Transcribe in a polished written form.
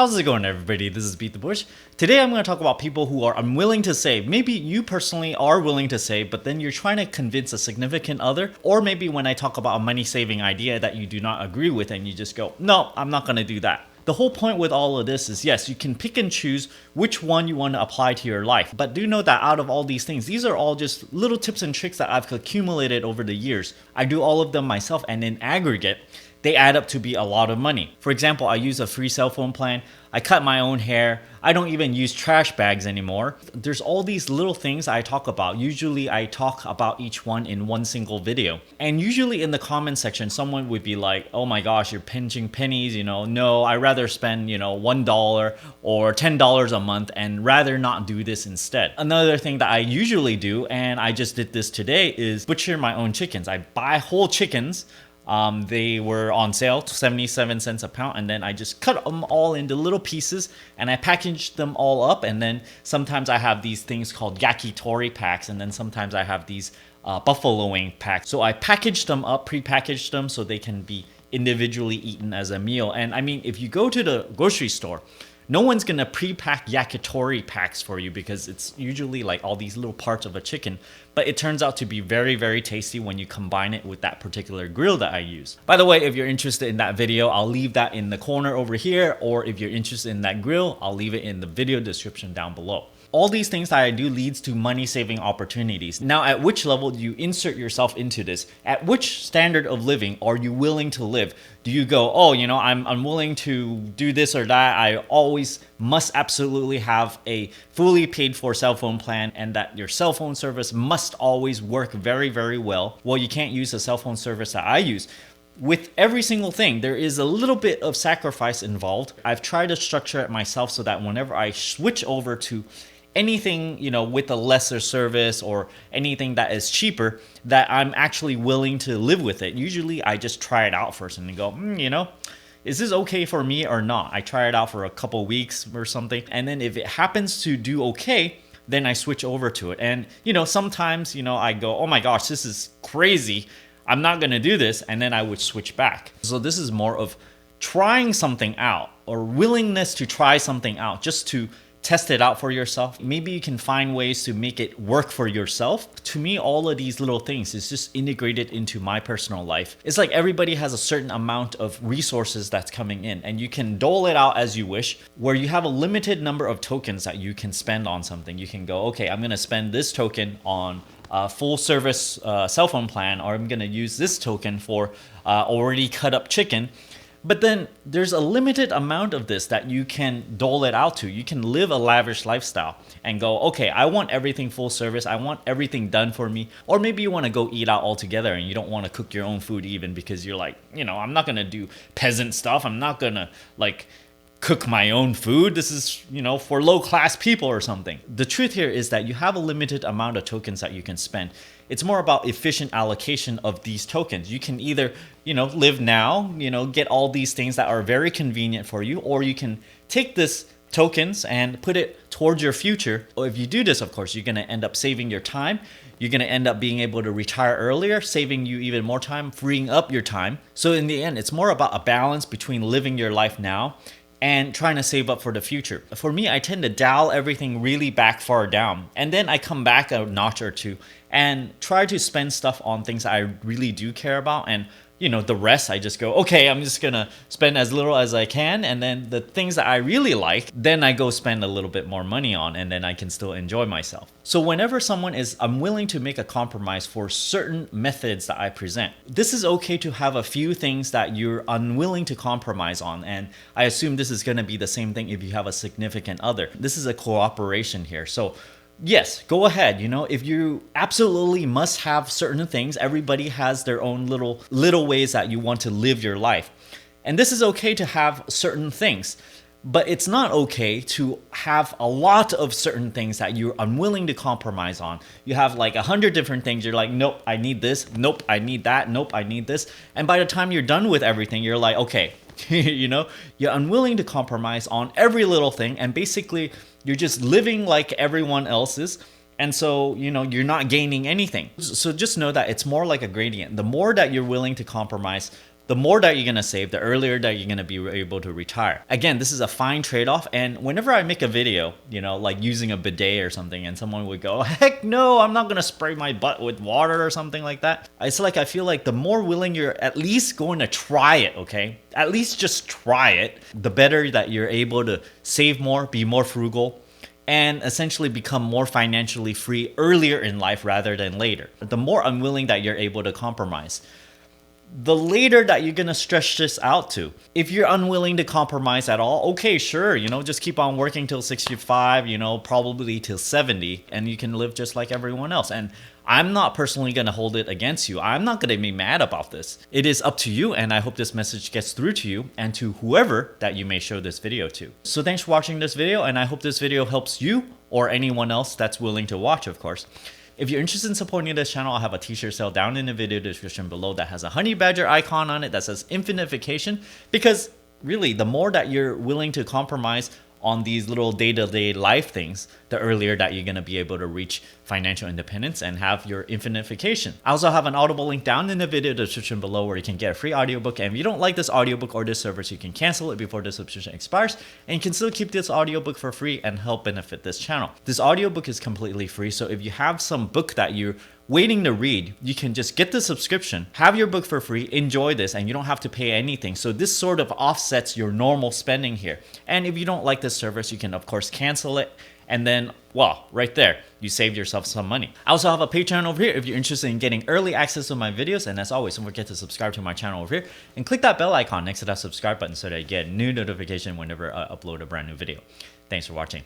How's it going, everybody? This is Beat the Bush. Today I'm going to talk about people who are unwilling to save. Maybe you personally are willing to save, but then you're trying to convince a significant other, or maybe when I talk about a money saving idea that you do not agree with and you just go, no, I'm not going to do that. The whole point with all of this is, yes, you can pick and choose which one you want to apply to your life. But do know that out of all these things, these are all just little tips and tricks that I've accumulated over the years. I do all of them myself, and in aggregate, they add up to be a lot of money. For example, I use a free cell phone plan. I cut my own hair. I don't even use trash bags anymore. There's all these little things I talk about. Usually I talk about each one in one single video. And usually in the comment section, someone would be like, oh my gosh, you're pinching pennies, no, I rather spend, $1 or $10 a month and rather not do this instead. Another thing that I usually do, and I just did this today, is butcher my own chickens. I buy whole chickens. They were on sale, 77 cents a pound, and then I just cut them all into little pieces and I packaged them all up. And then sometimes I have these things called yakitori packs, and then sometimes I have these buffalo wing packs. So I packaged them up, pre-packaged them so they can be individually eaten as a meal. And I mean, if you go to the grocery store, no one's gonna pre-pack yakitori packs for you because it's usually like all these little parts of a chicken, but it turns out to be very, very tasty when you combine it with that particular grill that I use. By the way, if you're interested in that video, I'll leave that in the corner over here, or if you're interested in that grill, I'll leave it in the video description down below. All these things that I do leads to money saving opportunities. Now, at which level do you insert yourself into this? At which standard of living are you willing to live? Do you go, oh, I'm unwilling to do this or that. I always must absolutely have a fully paid for cell phone plan, and that your cell phone service must always work very, very well. Well, you can't use the cell phone service that I use. With every single thing, there is a little bit of sacrifice involved. I've tried to structure it myself so that whenever I switch over to anything, with a lesser service or anything that is cheaper, that I'm actually willing to live with it. Usually I just try it out first and then go, is this okay for me or not? I try it out for a couple weeks or something. And then if it happens to do okay, then I switch over to it. And, sometimes, I go, oh my gosh, this is crazy. I'm not going to do this. And then I would switch back. So this is more of trying something out, or willingness to try something out just to test it out for yourself. Maybe you can find ways to make it work for yourself. To me, all of these little things is just integrated into my personal life. It's like everybody has a certain amount of resources that's coming in, and you can dole it out as you wish, where you have a limited number of tokens that you can spend on something. You can go, okay, I'm going to spend this token on a full service cell phone plan, or I'm going to use this token for already cut up chicken. But then there's a limited amount of this that you can dole it out to. You can live a lavish lifestyle and go, okay, I want everything full service. I want everything done for me. Or maybe you want to go eat out altogether and you don't want to cook your own food even, because you're like, I'm not going to do peasant stuff. I'm not going to cook my own food. This is, for low class people or something. The truth here is that you have a limited amount of tokens that you can spend. It's more about efficient allocation of these tokens. You can either, live now, get all these things that are very convenient for you, or you can take this tokens and put it towards your future. Or if you do this, of course, you're going to end up saving your time. You're going to end up being able to retire earlier, saving you even more time, freeing up your time. So in the end, it's more about a balance between living your life now and trying to save up for the future. For me, I tend to dial everything really back far down, and then I come back a notch or two and try to spend stuff on things I really do care about. And the rest, I just go, okay, I'm just gonna spend as little as I can, and then the things that I really like, then I go spend a little bit more money on, and then I can still enjoy myself. So whenever someone is unwilling to make a compromise for certain methods that I present, this is okay to have a few things that you're unwilling to compromise on. And I assume this is gonna be the same thing if you have a significant other. This is a cooperation here. So yes, go ahead. If you absolutely must have certain things, everybody has their own little ways that you want to live your life. And this is okay to have certain things, but it's not okay to have a lot of certain things that you're unwilling to compromise on. You have like 100 different things. You're like, nope, I need this. Nope, I need that. Nope, I need this. And by the time you're done with everything, you're like, okay, you're unwilling to compromise on every little thing. And basically, you're just living like everyone else is. And so, you're not gaining anything. So just know that it's more like a gradient. The more that you're willing to compromise, the more that you're gonna save, the earlier that you're gonna be able to retire. Again, this is a fine trade-off, and whenever I make a video, you know, like using a bidet or something, and someone would go, heck no, I'm not gonna spray my butt with water or something like that. It's like, I feel like the more willing you're at least going to try it, okay? At least just try it, the better that you're able to save more, be more frugal, and essentially become more financially free earlier in life rather than later. The more unwilling that you're able to compromise, the later that you're gonna stretch this out to. If you're unwilling to compromise at all, okay, sure, you know, just keep on working till 65, you know, probably till 70, and you can live just like everyone else. And I'm not personally gonna hold it against you. I'm not gonna be mad about this. It is up to you, and I hope this message gets through to you and to whoever that you may show this video to. So thanks for watching this video, and I hope this video helps you or anyone else that's willing to watch, of course. If you're interested in supporting this channel, I'll have a t-shirt sale down in the video description below that has a honey badger icon on it that says infinite vacation, because really the more that you're willing to compromise on these little day-to-day life things, the earlier that you're going to be able to reach financial independence and have your infinite vacation. I also have an Audible link down in the video description below where you can get a free audiobook, and if you don't like this audiobook or this service, you can cancel it before the subscription expires, and you can still keep this audiobook for free and help benefit this channel. This audiobook is completely free, so if you have some book that you're waiting to read, you can just get the subscription, have your book for free, enjoy this, and you don't have to pay anything. So this sort of offsets your normal spending here. And if you don't like this service, you can of course cancel it, and then, well, right there, you save yourself some money. I also have a Patreon over here if you're interested in getting early access to my videos, and as always, don't forget to subscribe to my channel over here and click that bell icon next to that subscribe button so that you get new notification whenever I upload a brand new video. Thanks for watching.